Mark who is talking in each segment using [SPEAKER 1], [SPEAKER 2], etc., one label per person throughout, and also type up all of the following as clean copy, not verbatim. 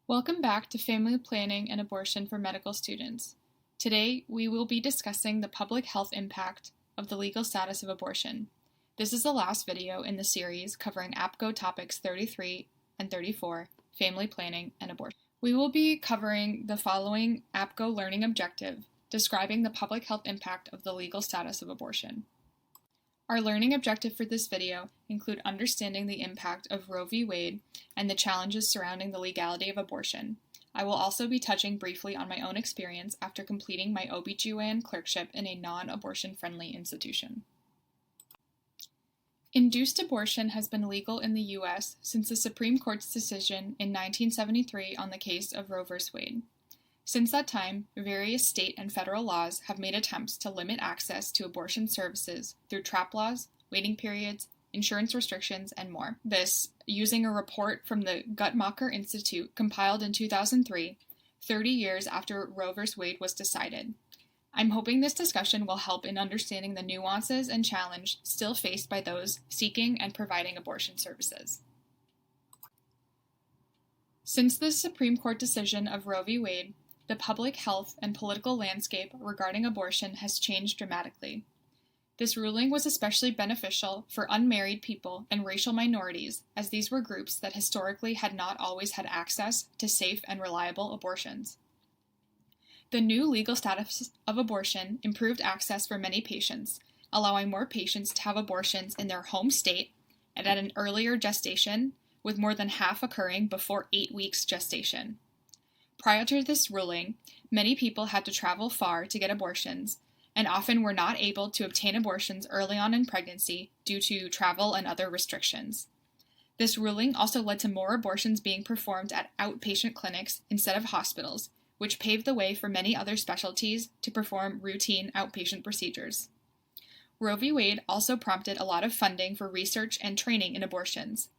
[SPEAKER 1] Welcome back to Family Planning and Abortion for Medical Students. Today, we will be discussing the public health impact of the legal status of abortion. This is the last video in the series covering APCO topics 33 and 34, Family Planning and Abortion. We will be covering the following APCO learning objective, describing the public health impact of the legal status of abortion. Our learning objective for this video include understanding the impact of Roe v. Wade and the challenges surrounding the legality of abortion. I will also be touching briefly on my own experience after completing my OBGYN clerkship in a non-abortion friendly institution. Induced abortion has been legal in the U.S. since the Supreme Court's decision in 1973 on the case of Roe v. Wade. Since that time, various state and federal laws have made attempts to limit access to abortion services through trap laws, waiting periods, insurance restrictions, and more. This, using a report from the Guttmacher Institute compiled in 2003, 30 years after Roe v. Wade was decided. I'm hoping this discussion will help in understanding the nuances and challenge still faced by those seeking and providing abortion services. Since the Supreme Court decision of Roe v. Wade, the public health and political landscape regarding abortion has changed dramatically. This ruling was especially beneficial for unmarried people and racial minorities, as these were groups that historically had not always had access to safe and reliable abortions. The new legal status of abortion improved access for many patients, allowing more patients to have abortions in their home state and at an earlier gestation, with more than half occurring before 8 weeks gestation. Prior to this ruling, many people had to travel far to get abortions, and often were not able to obtain abortions early on in pregnancy due to travel and other restrictions. This ruling also led to more abortions being performed at outpatient clinics instead of hospitals, which paved the way for many other specialties to perform routine outpatient procedures. Roe v. Wade also prompted a lot of funding for research and training in abortions.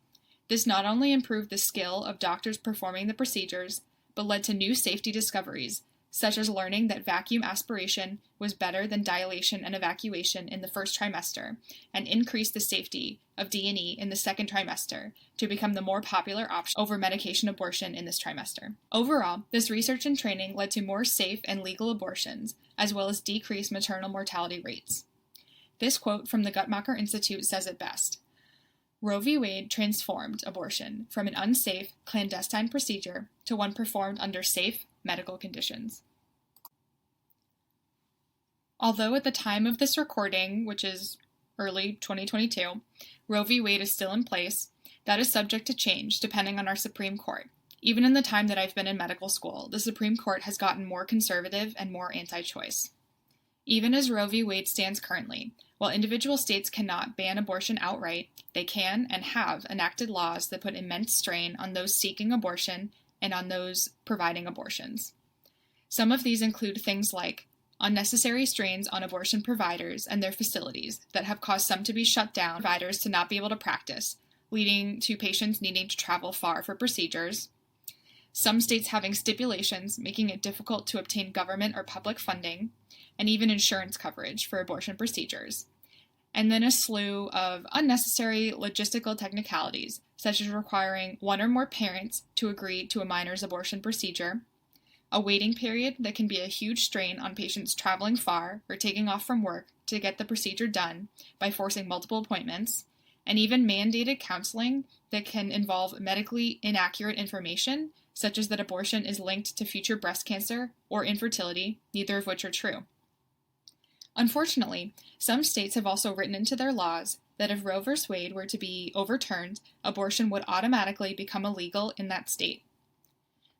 [SPEAKER 1] This not only improved the skill of doctors performing the procedures, but led to new safety discoveries, such as learning that vacuum aspiration was better than dilation and evacuation in the first trimester, and increased the safety of D&E in the second trimester to become the more popular option over medication abortion in this trimester. Overall, this research and training led to more safe and legal abortions, as well as decreased maternal mortality rates. This quote from the Guttmacher Institute says it best. Roe v. Wade transformed abortion from an unsafe, clandestine procedure to one performed under safe medical conditions. Although at the time of this recording, which is early 2022, Roe v. Wade is still in place, that is subject to change depending on our Supreme Court. Even in the time that I've been in medical school, the Supreme Court has gotten more conservative and more anti-choice. Even as Roe v. Wade stands currently, while individual states cannot ban abortion outright, they can and have enacted laws that put immense strain on those seeking abortion and on those providing abortions. Some of these include things like unnecessary strains on abortion providers and their facilities that have caused some to be shut down, providers to not be able to practice, leading to patients needing to travel far for procedures. Some states having stipulations making it difficult to obtain government or public funding, and even insurance coverage for abortion procedures. And then a slew of unnecessary logistical technicalities, such as requiring one or more parents to agree to a minor's abortion procedure, a waiting period that can be a huge strain on patients traveling far or taking off from work to get the procedure done by forcing multiple appointments, and even mandated counseling that can involve medically inaccurate information, such as that abortion is linked to future breast cancer or infertility, neither of which are true. Unfortunately, some states have also written into their laws that if Roe v. Wade were to be overturned, abortion would automatically become illegal in that state.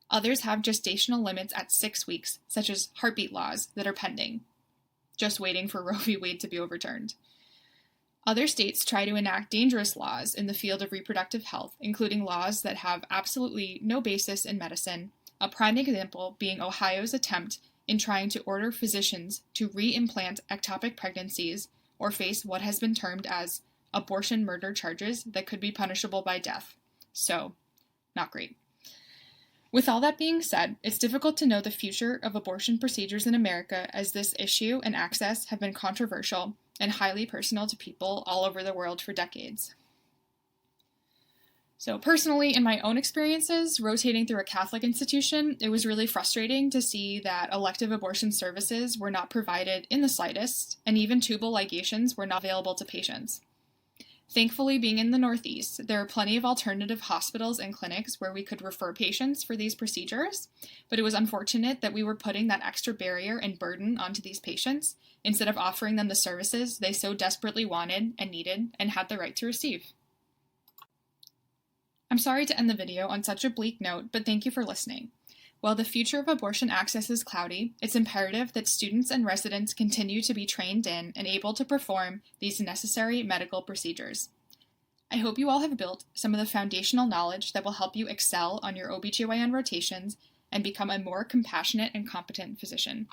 [SPEAKER 1] Others have gestational limits at 6 weeks, such as heartbeat laws that are pending, just waiting for Roe v. Wade to be overturned. Other states try to enact dangerous laws in the field of reproductive health, including laws that have absolutely no basis in medicine, a prime example being Ohio's attempt in trying to order physicians to re-implant ectopic pregnancies or face what has been termed as abortion murder charges that could be punishable by death. So, not great. With all that being said, it's difficult to know the future of abortion procedures in America, as this issue and access have been controversial and highly personal to people all over the world for decades. So personally, in my own experiences, rotating through a Catholic institution, it was really frustrating to see that elective abortion services were not provided in the slightest, and even tubal ligations were not available to patients. Thankfully, being in the Northeast, there are plenty of alternative hospitals and clinics where we could refer patients for these procedures, but it was unfortunate that we were putting that extra barrier and burden onto these patients instead of offering them the services they so desperately wanted and needed and had the right to receive. I'm sorry to end the video on such a bleak note, but thank you for listening. While the future of abortion access is cloudy, it's imperative that students and residents continue to be trained in and able to perform these necessary medical procedures. I hope you all have built some of the foundational knowledge that will help you excel on your OBGYN rotations and become a more compassionate and competent physician.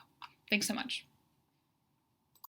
[SPEAKER 1] Thanks so much.